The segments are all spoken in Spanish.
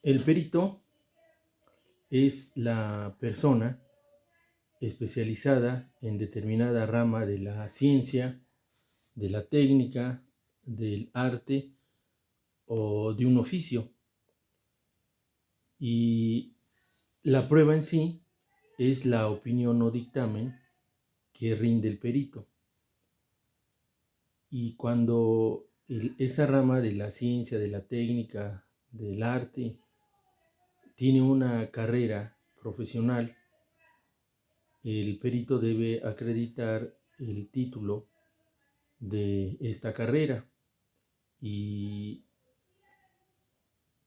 El perito es la persona especializada en determinada rama de la ciencia, de la técnica, del arte o de un oficio. Y la prueba en sí es la opinión o dictamen que rinde el perito. Y cuando esa rama de la ciencia, de la técnica, del arte, tiene una carrera profesional, el perito debe acreditar el título de esta carrera. Y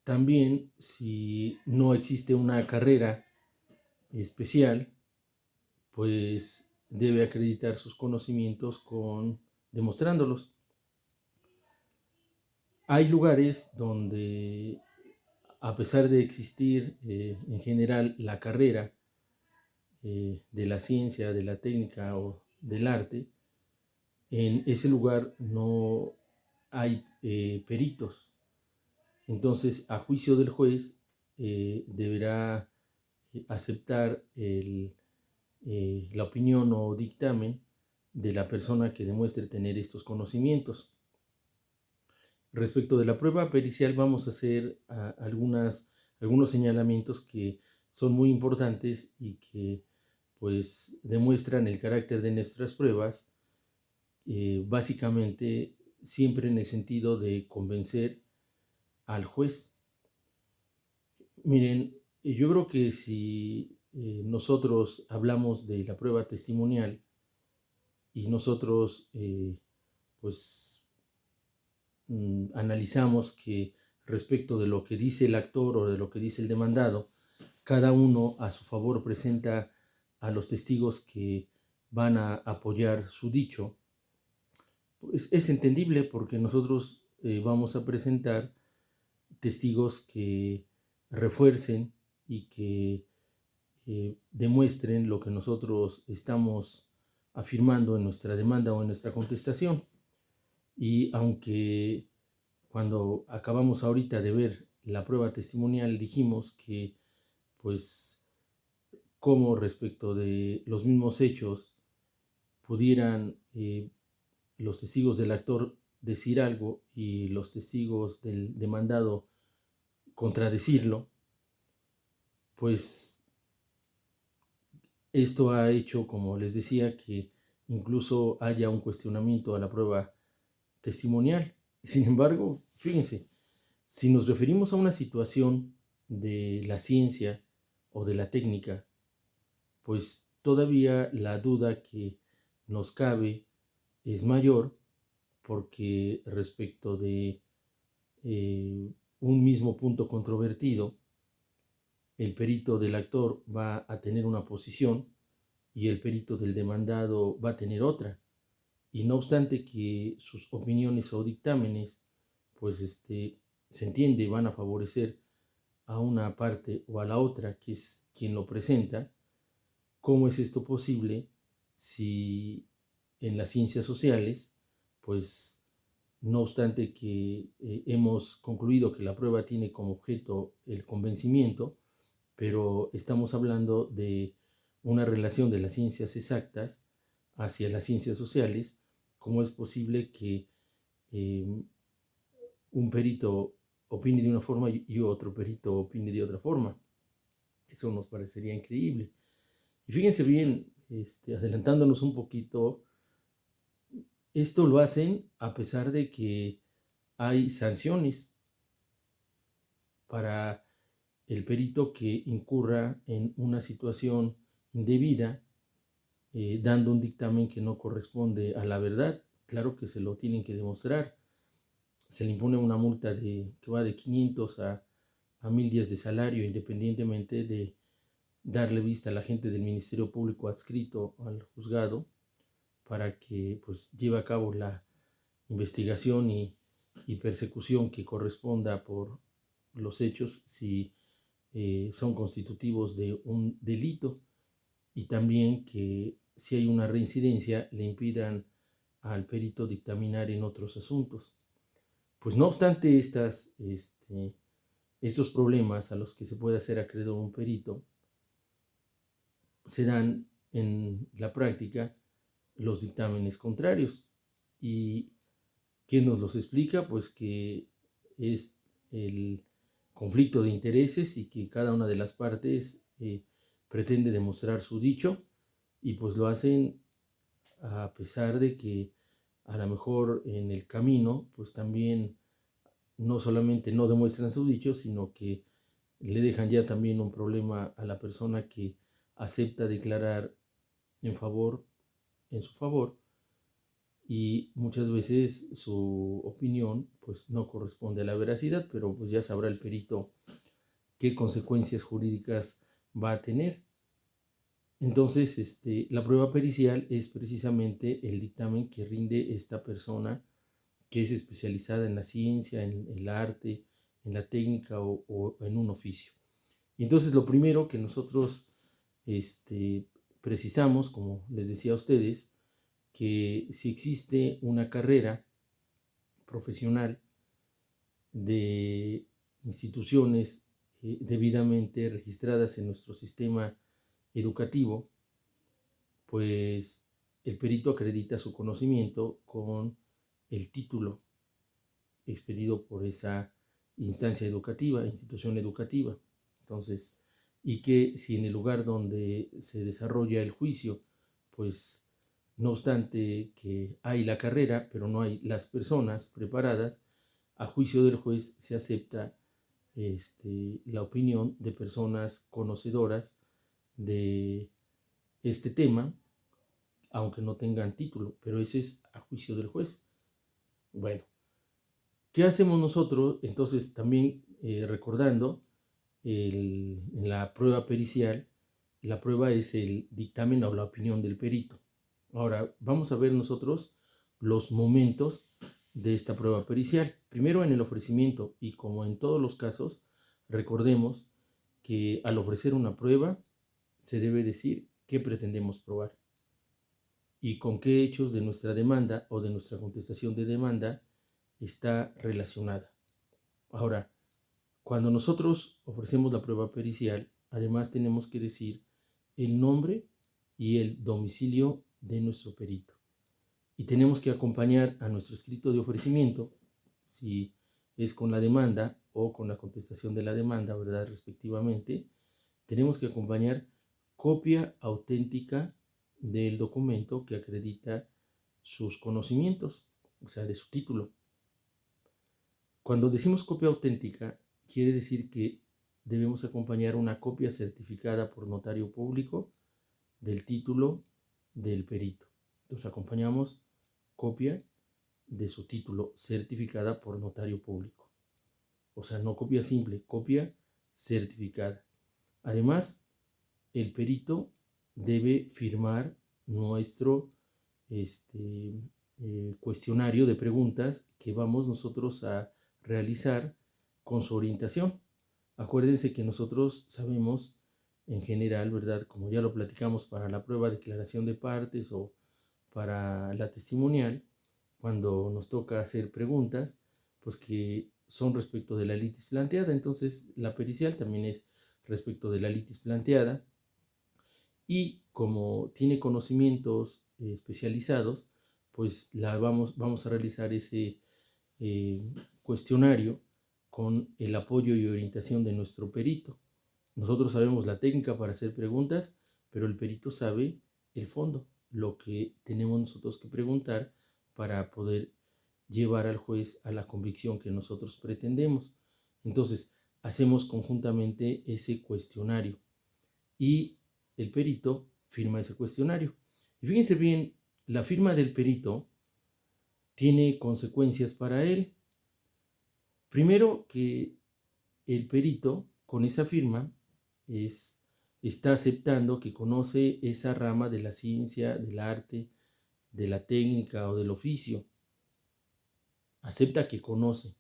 también, si no existe una carrera especial, pues debe acreditar sus conocimientos demostrándolos. Hay lugares donde, a pesar de existir en general la carrera de la ciencia, de la técnica o del arte, en ese lugar no hay peritos. Entonces, a juicio del juez, deberá aceptar la opinión o dictamen de la persona que demuestre tener estos conocimientos. Respecto de la prueba pericial, vamos a hacer algunos señalamientos que son muy importantes y que pues demuestran el carácter de nuestras pruebas, básicamente siempre en el sentido de convencer al juez. Miren, yo creo que si nosotros hablamos de la prueba testimonial y nosotros pues analizamos que respecto de lo que dice el actor o de lo que dice el demandado, cada uno a su favor presenta a los testigos que van a apoyar su dicho, pues es entendible porque nosotros vamos a presentar testigos que refuercen y que demuestren lo que nosotros estamos afirmando en nuestra demanda o en nuestra contestación. Y aunque cuando acabamos ahorita de ver la prueba testimonial dijimos que pues como respecto de los mismos hechos pudieran los testigos del actor decir algo y los testigos del demandado contradecirlo, pues esto ha hecho, como les decía, que incluso haya un cuestionamiento a la prueba testimonial. Sin embargo, fíjense, si nos referimos a una situación de la ciencia o de la técnica, pues todavía la duda que nos cabe es mayor porque respecto de un mismo punto controvertido, el perito del actor va a tener una posición y el perito del demandado va a tener otra. Y no obstante que sus opiniones o dictámenes, pues se entiende, van a favorecer a una parte o a la otra, que es quien lo presenta. ¿Cómo es esto posible si en las ciencias sociales, pues no obstante que hemos concluido que la prueba tiene como objeto el convencimiento, pero estamos hablando de una relación de las ciencias exactas hacia las ciencias sociales? ¿Cómo es posible que un perito opine de una forma y otro perito opine de otra forma? Eso nos parecería increíble. Y fíjense bien, adelantándonos un poquito, esto lo hacen a pesar de que hay sanciones para el perito que incurra en una situación indebida, dando un dictamen que no corresponde a la verdad. Claro que se lo tienen que demostrar. Se le impone una multa que va de 500 a 1000 días de salario, independientemente de darle vista a la gente del Ministerio Público adscrito al juzgado para que pues lleve a cabo la investigación y persecución que corresponda por los hechos si son constitutivos de un delito, y también que si hay una reincidencia le impidan al perito dictaminar en otros asuntos. Pues no obstante estas estos problemas a los que se puede hacer acreedor un perito se dan en la práctica los dictámenes contrarios. ¿Y quién nos los explica? Pues que es el conflicto de intereses y que cada una de las partes pretende demostrar su dicho, y pues lo hacen a pesar de que a lo mejor en el camino pues también no solamente no demuestran su dicho, sino que le dejan ya también un problema a la persona que acepta declarar en favor, en su favor, y muchas veces su opinión pues no corresponde a la veracidad, pero pues ya sabrá el perito qué consecuencias jurídicas va a tener. Entonces, la prueba pericial es precisamente el dictamen que rinde esta persona que es especializada en la ciencia, en el arte, en la técnica o en un oficio. Y entonces lo primero que nosotros precisamos, como les decía a ustedes, que si existe una carrera profesional de instituciones debidamente registradas en nuestro sistema educativo, pues el perito acredita su conocimiento con el título expedido por esa instancia educativa, institución educativa. Entonces, y que si en el lugar donde se desarrolla el juicio, pues no obstante que hay la carrera, pero no hay las personas preparadas, a juicio del juez se acepta la opinión de personas conocedoras de este tema, aunque no tengan título, pero ese es a juicio del juez. Bueno, ¿qué hacemos nosotros? Entonces, también recordando, en la prueba pericial, la prueba es el dictamen o la opinión del perito. Ahora, vamos a ver nosotros los momentos de esta prueba pericial. Primero, en el ofrecimiento, y como en todos los casos, recordemos que al ofrecer una prueba se debe decir qué pretendemos probar y con qué hechos de nuestra demanda o de nuestra contestación de demanda está relacionada. Ahora, cuando nosotros ofrecemos la prueba pericial, además tenemos que decir el nombre y el domicilio de nuestro perito. Y tenemos que acompañar a nuestro escrito de ofrecimiento, si es con la demanda o con la contestación de la demanda, ¿verdad? Respectivamente, tenemos que acompañar copia auténtica del documento que acredita sus conocimientos, o sea, de su título. Cuando decimos copia auténtica, quiere decir que debemos acompañar una copia certificada por notario público del título del perito. Entonces acompañamos copia de su título certificada por notario público. O sea, no copia simple, copia certificada. Además, el perito debe firmar nuestro cuestionario de preguntas que vamos nosotros a realizar con su orientación. Acuérdense que nosotros sabemos en general, ¿verdad? Como ya lo platicamos para la prueba de declaración de partes o para la testimonial, cuando nos toca hacer preguntas, pues que son respecto de la litis planteada. Entonces, la pericial también es respecto de la litis planteada. Y como tiene conocimientos especializados, pues vamos a realizar ese cuestionario con el apoyo y orientación de nuestro perito. Nosotros sabemos la técnica para hacer preguntas, pero el perito sabe el fondo, lo que tenemos nosotros que preguntar para poder llevar al juez a la convicción que nosotros pretendemos. Entonces, hacemos conjuntamente ese cuestionario y el perito firma ese cuestionario. Y fíjense bien, la firma del perito tiene consecuencias para él. Primero, que el perito con esa firma está aceptando que conoce esa rama de la ciencia, del arte, de la técnica o del oficio. Acepta que conoce.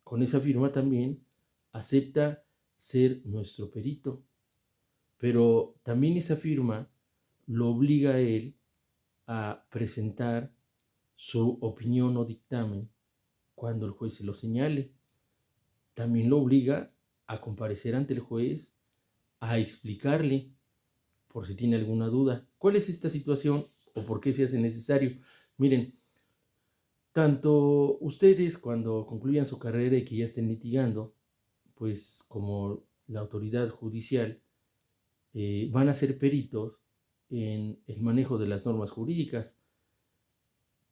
Con esa firma también acepta ser nuestro perito. Pero también esa firma lo obliga a él a presentar su opinión o dictamen cuando el juez se lo señale. también lo obliga a comparecer ante el juez, a explicarle por si tiene alguna duda. ¿Cuál es esta situación o por qué se hace necesario? Miren, tanto ustedes cuando concluyan su carrera y que ya estén litigando, pues como la autoridad judicial, van a ser peritos en el manejo de las normas jurídicas,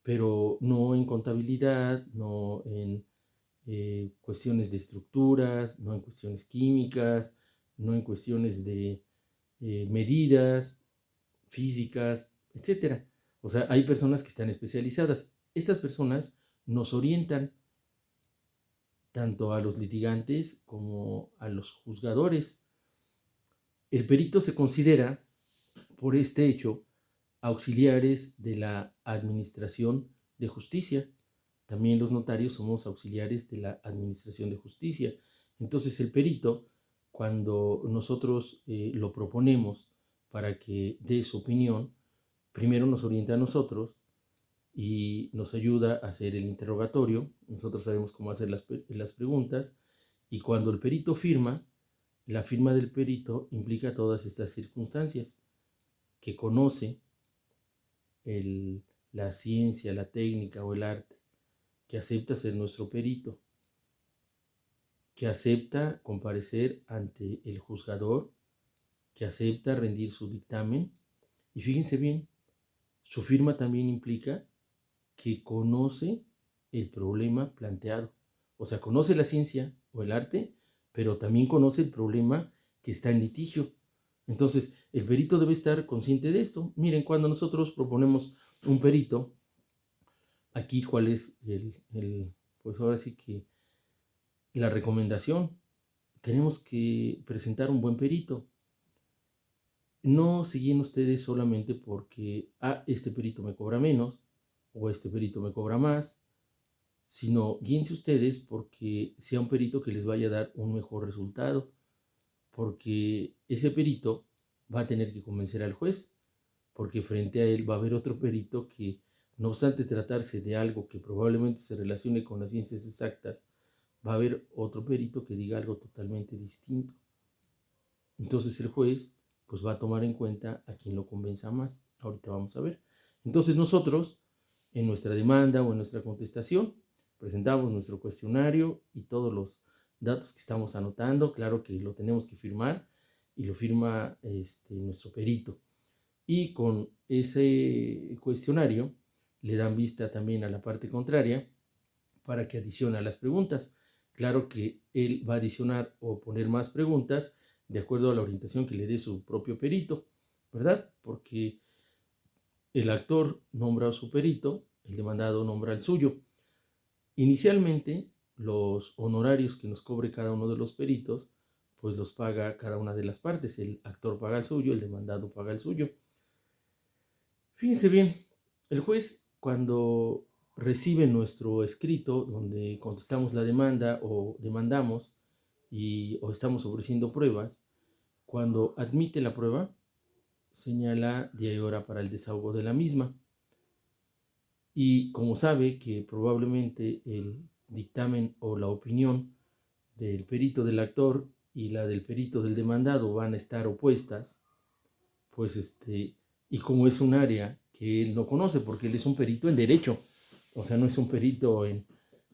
pero no en contabilidad, no en cuestiones de estructuras, no en cuestiones químicas, no en cuestiones de medidas físicas, etcétera. O sea, hay personas que están especializadas. Estas personas nos orientan tanto a los litigantes como a los juzgadores. El perito se considera, por este hecho, auxiliares de la administración de justicia. También los notarios somos auxiliares de la administración de justicia. Entonces el perito, cuando nosotros lo proponemos para que dé su opinión, primero nos orienta a nosotros y nos ayuda a hacer el interrogatorio. Nosotros sabemos cómo hacer las preguntas, y cuando el perito firma, la firma del perito implica todas estas circunstancias, que conoce la ciencia, la técnica o el arte, que acepta ser nuestro perito, que acepta comparecer ante el juzgador, que acepta rendir su dictamen. Y fíjense bien, su firma también implica que conoce el problema planteado. O sea, conoce la ciencia o el arte, pero también conoce el problema que está en litigio. Entonces, el perito debe estar consciente de esto. Miren, cuando nosotros proponemos un perito, aquí cuál es pues ahora sí que la recomendación. Tenemos que presentar un buen perito. No siguen ustedes solamente porque, este perito me cobra menos o este perito me cobra más, sino guíense ustedes porque sea un perito que les vaya a dar un mejor resultado, porque ese perito va a tener que convencer al juez, porque frente a él va a haber otro perito que, no obstante tratarse de algo que probablemente se relacione con las ciencias exactas, va a haber otro perito que diga algo totalmente distinto. Entonces el juez pues va a tomar en cuenta a quien lo convenza más. Ahorita vamos a ver. Entonces nosotros, en nuestra demanda o en nuestra contestación, presentamos nuestro cuestionario y todos los datos que estamos anotando. Claro que lo tenemos que firmar y lo firma nuestro perito. Y con ese cuestionario le dan vista también a la parte contraria para que adicione a las preguntas. Claro que él va a adicionar o poner más preguntas de acuerdo a la orientación que le dé su propio perito, ¿verdad? Porque el actor nombra a su perito, el demandado nombra al suyo. Inicialmente, los honorarios que nos cobre cada uno de los peritos, pues los paga cada una de las partes. El actor paga el suyo, el demandado paga el suyo. Fíjense bien, el juez, cuando recibe nuestro escrito donde contestamos la demanda o demandamos o estamos ofreciendo pruebas, cuando admite la prueba, señala día y hora para el desahogo de la misma. Y como sabe que probablemente el dictamen o la opinión del perito del actor y la del perito del demandado van a estar opuestas, pues y como es un área que él no conoce, porque él es un perito en derecho, o sea, no es un perito en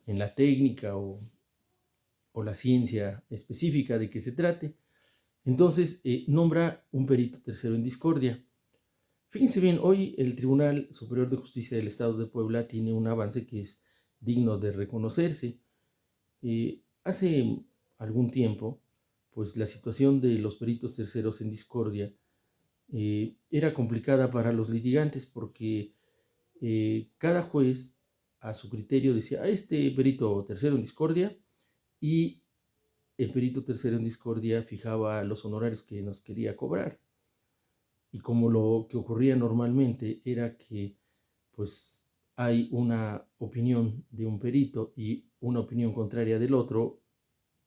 la técnica o la ciencia específica de que se trate, entonces nombra un perito tercero en discordia. Fíjense bien, hoy el Tribunal Superior de Justicia del Estado de Puebla tiene un avance que es digno de reconocerse. Hace algún tiempo, pues la situación de los peritos terceros en discordia era complicada para los litigantes porque cada juez a su criterio decía, este perito tercero en discordia, y el perito tercero en discordia fijaba los honorarios que nos quería cobrar. Y como lo que ocurría normalmente era que pues hay una opinión de un perito y una opinión contraria del otro,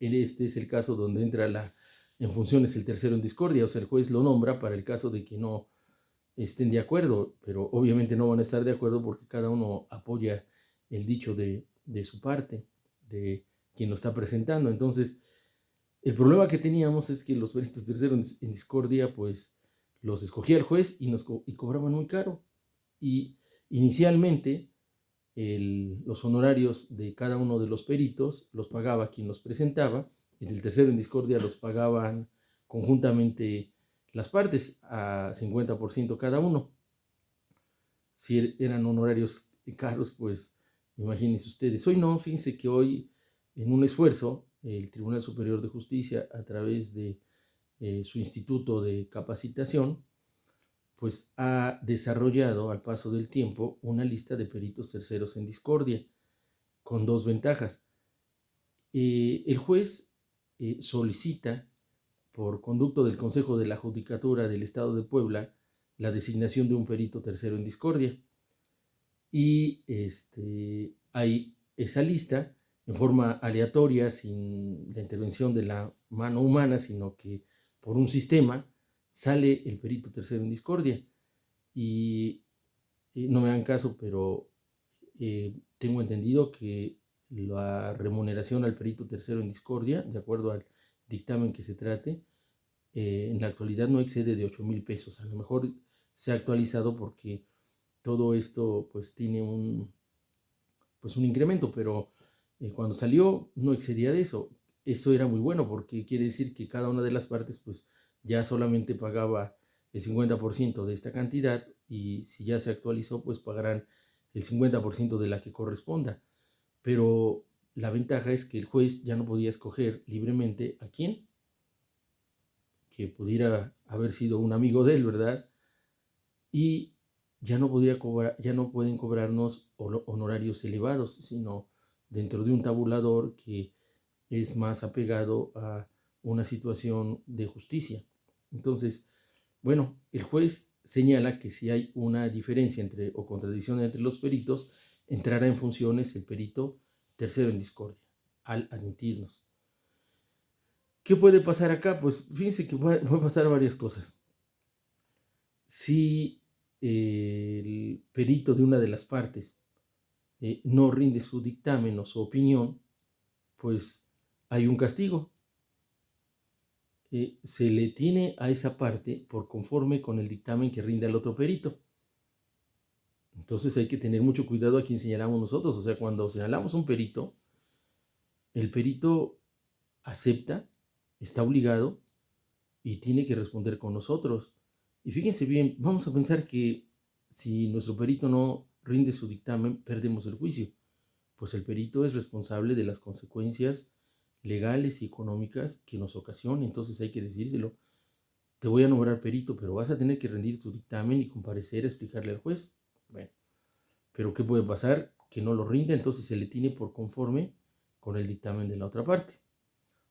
este es el caso donde entra en funciones el tercero en discordia, o sea, el juez lo nombra para el caso de que no estén de acuerdo, pero obviamente no van a estar de acuerdo porque cada uno apoya el dicho de su parte, de quien lo está presentando. Entonces, el problema que teníamos es que los peritos terceros en discordia, pues los escogía el juez y cobraban muy caro. Y inicialmente los honorarios de cada uno de los peritos los pagaba quien los presentaba, y del tercero en discordia los pagaban conjuntamente las partes a 50% cada uno. Si eran honorarios caros, pues imagínense ustedes. Hoy no, fíjense que hoy, en un esfuerzo, el Tribunal Superior de Justicia, a través de su instituto de capacitación, pues ha desarrollado al paso del tiempo una lista de peritos terceros en discordia, con dos ventajas. El juez solicita, por conducto del Consejo de la Judicatura del Estado de Puebla, la designación de un perito tercero en discordia. Y hay esa lista en forma aleatoria, sin la intervención de la mano humana, sino que por un sistema sale el perito tercero en discordia. Y no me hagan caso, pero tengo entendido que la remuneración al perito tercero en discordia, de acuerdo al dictamen que se trate, en la actualidad no excede de 8,000 pesos. A lo mejor se ha actualizado porque todo esto pues tiene un incremento, pero cuando salió no excedía de eso. Eso era muy bueno porque quiere decir que cada una de las partes pues ya solamente pagaba el 50% de esta cantidad, y si ya se actualizó pues pagarán el 50% de la que corresponda. Pero la ventaja es que el juez ya no podía escoger libremente a quién, que pudiera haber sido un amigo de él, ¿verdad? Y ya no pueden cobrarnos honorarios elevados, sino dentro de un tabulador que es más apegado a una situación de justicia. Entonces, bueno, el juez señala que si hay una diferencia o contradicción entre los peritos, entrará en funciones el perito tercero en discordia, al admitirnos. ¿Qué puede pasar acá? Pues fíjense que puede pasar varias cosas. Si el perito de una de las partes no rinde su dictamen o su opinión, pues hay un castigo. Se le tiene a esa parte por conforme con el dictamen que rinde al otro perito. Entonces hay que tener mucho cuidado a quién señalamos nosotros. O sea, cuando señalamos un perito, el perito acepta, está obligado y tiene que responder con nosotros. Y fíjense bien, vamos a pensar que si nuestro perito no rinde su dictamen, perdemos el juicio. Pues el perito es responsable de las consecuencias legales y económicas que nos ocasione. Entonces hay que decírselo. Te voy a nombrar perito, pero vas a tener que rendir tu dictamen y comparecer a explicarle al juez. Bueno, pero ¿qué puede pasar? Que no lo rinde, entonces se le tiene por conforme con el dictamen de la otra parte.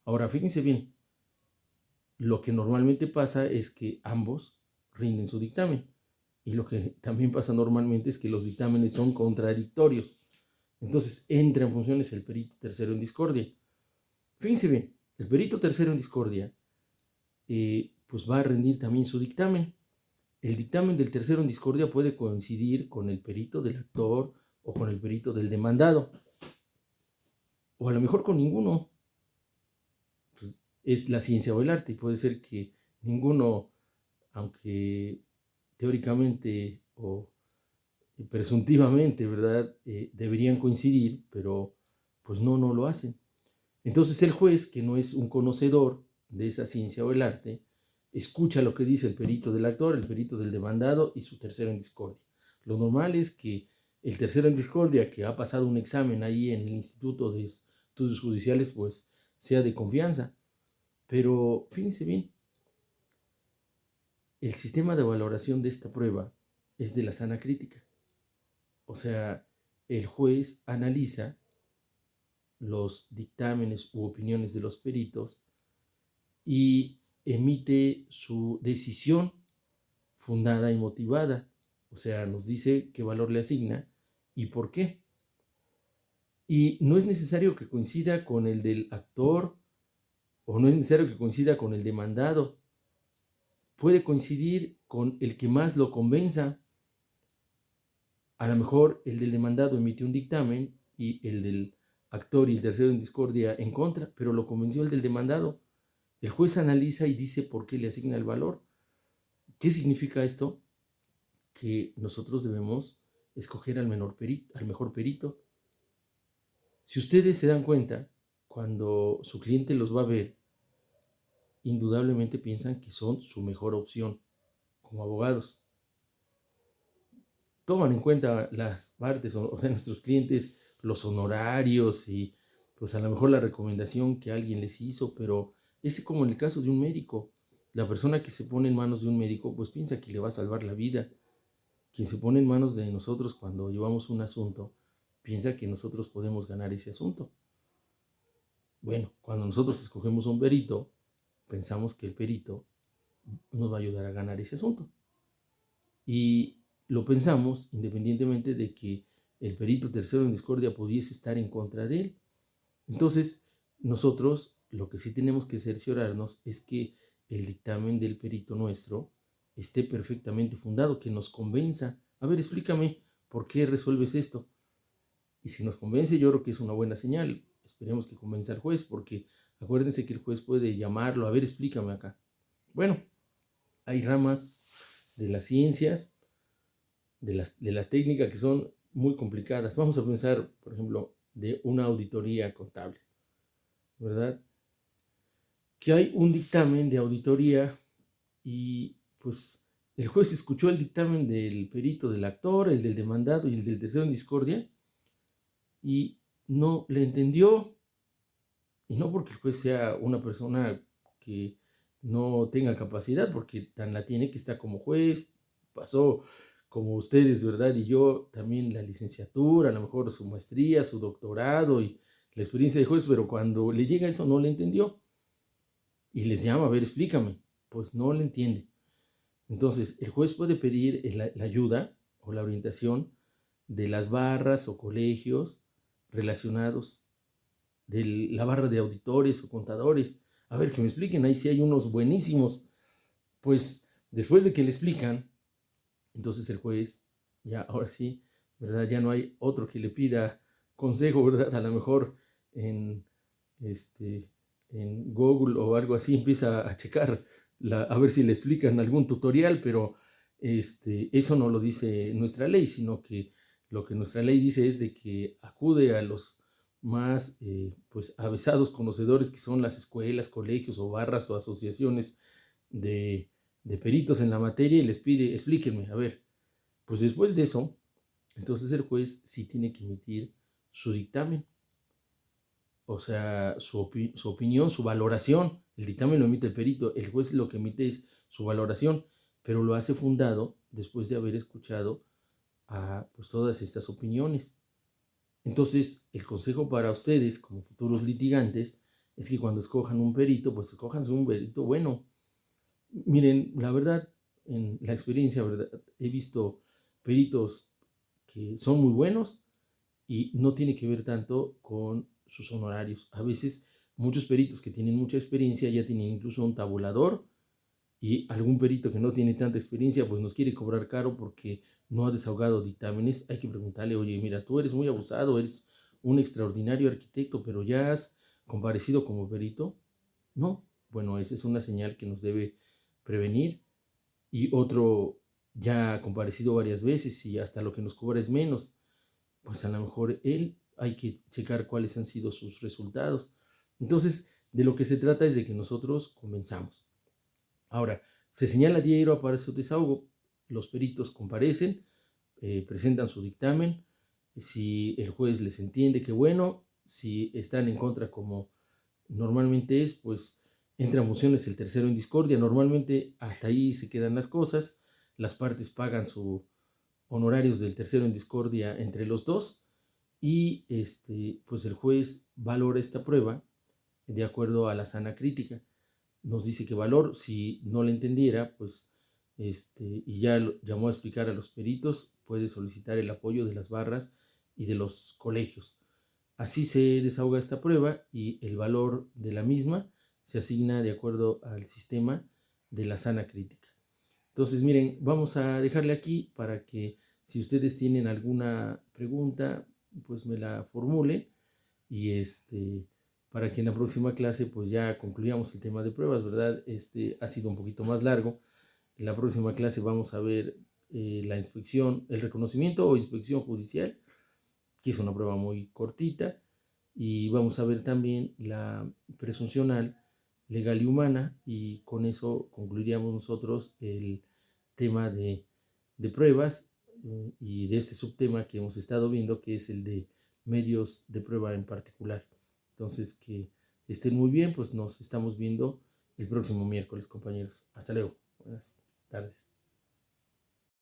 Ahora, fíjense bien, lo que normalmente pasa es que ambos rinden su dictamen. Y lo que también pasa normalmente es que los dictámenes son contradictorios. Entonces entra en funciones el perito tercero en discordia. Fíjense bien, el perito tercero en discordia pues va a rendir también su dictamen. El dictamen del tercero en discordia puede coincidir con el perito del actor o con el perito del demandado, o a lo mejor con ninguno. Pues es la ciencia o el arte, y puede ser que ninguno, aunque teóricamente o presuntivamente, ¿verdad? Deberían coincidir, pero pues no lo hacen. Entonces el juez, que no es un conocedor de esa ciencia o el arte, escucha lo que dice el perito del actor, el perito del demandado y su tercero en discordia. Lo normal es que el tercero en discordia, que ha pasado un examen ahí en el Instituto de Estudios Judiciales, pues sea de confianza. Pero fíjense bien, el sistema de valoración de esta prueba es de la sana crítica. O sea, el juez analiza los dictámenes u opiniones de los peritos y emite su decisión fundada y motivada. O sea, nos dice qué valor le asigna y por qué. Y no es necesario que coincida con el del actor, o no es necesario que coincida con el demandado. Puede coincidir con el que más lo convenza. A lo mejor el del demandado emite un dictamen y el del actor y el tercero en discordia en contra, pero lo convenció el del demandado. El juez analiza y dice por qué le asigna el valor. ¿Qué significa esto? Que nosotros debemos escoger al mejor perito. Si ustedes se dan cuenta, cuando su cliente los va a ver, indudablemente piensan que son su mejor opción como abogados. Toman en cuenta las partes, o sea, nuestros clientes, los honorarios y pues a lo mejor la recomendación que alguien les hizo, pero es como en el caso de un médico. La persona que se pone en manos de un médico pues piensa que le va a salvar la vida. Quien se pone en manos de nosotros cuando llevamos un asunto piensa que nosotros podemos ganar ese asunto. Bueno, cuando nosotros escogemos un perito, pensamos que el perito nos va a ayudar a ganar ese asunto. Y lo pensamos independientemente de que el perito tercero en discordia pudiese estar en contra de él. Entonces, nosotros lo que sí tenemos que cerciorarnos es que el dictamen del perito nuestro esté perfectamente fundado, que nos convenza. A ver, explícame por qué resuelves esto. Y si nos convence, yo creo que es una buena señal. Esperemos que convenza al juez, porque acuérdense que el juez puede llamarlo. A ver, explícame acá. Bueno, hay ramas de las ciencias, de la técnica que son muy complicadas. Vamos a pensar, por ejemplo, de una auditoría contable, ¿verdad? Que hay un dictamen de auditoría y pues el juez escuchó el dictamen del perito del actor, el del demandado y el del tercero en discordia y no le entendió. Y no porque el juez sea una persona que no tenga capacidad, porque tan la tiene que está como juez, pasó como ustedes, ¿verdad? Y yo también la licenciatura, a lo mejor su maestría, su doctorado y la experiencia de juez, pero cuando le llega eso no le entendió. Y les llama, a ver, explícame. Pues no le entiende. Entonces, el juez puede pedir la ayuda o la orientación de las barras o colegios relacionados, de la barra de auditores o contadores. A ver, que me expliquen, ahí sí hay unos buenísimos. Pues después de que le explican, entonces el juez, ya ahora sí, ¿verdad? Ya no hay otro que le pida consejo, ¿verdad? A lo mejor en, en Google o algo así empieza a checar, a ver si le explican algún tutorial, pero eso no lo dice nuestra ley, sino que lo que nuestra ley dice es de que acude a los más pues avesados conocedores que son las escuelas, colegios o barras o asociaciones de, de peritos en la materia y les pide, explíquenme, a ver, pues después de eso, entonces el juez sí tiene que emitir su dictamen, o sea, su opinión, su valoración. El dictamen lo emite el perito, el juez lo que emite es su valoración, pero lo hace fundado después de haber escuchado a pues, todas estas opiniones. Entonces, el consejo para ustedes como futuros litigantes es que cuando escojan un perito, pues escojan un perito bueno. Miren, la verdad, en la experiencia, ¿verdad? He visto peritos que son muy buenos y no tiene que ver tanto con sus honorarios. A veces muchos peritos que tienen mucha experiencia ya tienen incluso un tabulador y algún perito que no tiene tanta experiencia pues nos quiere cobrar caro porque no ha desahogado dictámenes. Hay que preguntarle, oye, mira, tú eres muy abusado, eres un extraordinario arquitecto, pero ya has comparecido como perito. No, bueno, esa es una señal que nos debe prevenir. Y otro ya ha comparecido varias veces y hasta lo que nos cobra es menos, pues a lo mejor él hay que checar cuáles han sido sus resultados. Entonces, de lo que se trata es de que nosotros comenzamos. Ahora, se señala diario para su desahogo, los peritos comparecen, presentan su dictamen, si el juez les entiende, qué bueno, si están en contra como normalmente es, pues entra mociones el tercero en discordia, normalmente hasta ahí se quedan las cosas, las partes pagan sus honorarios del tercero en discordia entre los dos y pues el juez valora esta prueba de acuerdo a la sana crítica. Nos dice que valor, si no le entendiera, pues y ya llamó a explicar a los peritos, puede solicitar el apoyo de las barras y de los colegios. Así se desahoga esta prueba y el valor de la misma se asigna de acuerdo al sistema de la sana crítica. Entonces, miren, vamos a dejarle aquí para que si ustedes tienen alguna pregunta, pues me la formulen y para que en la próxima clase pues ya concluyamos el tema de pruebas, ¿verdad? Ha sido un poquito más largo. En la próxima clase vamos a ver la inspección, el reconocimiento o inspección judicial, que es una prueba muy cortita, y vamos a ver también la presuncional, legal y humana, y con eso concluiríamos nosotros el tema de pruebas y de este subtema que hemos estado viendo, que es el de medios de prueba en particular. Entonces, que estén muy bien, pues nos estamos viendo el próximo miércoles, compañeros. Hasta luego. Buenas tardes.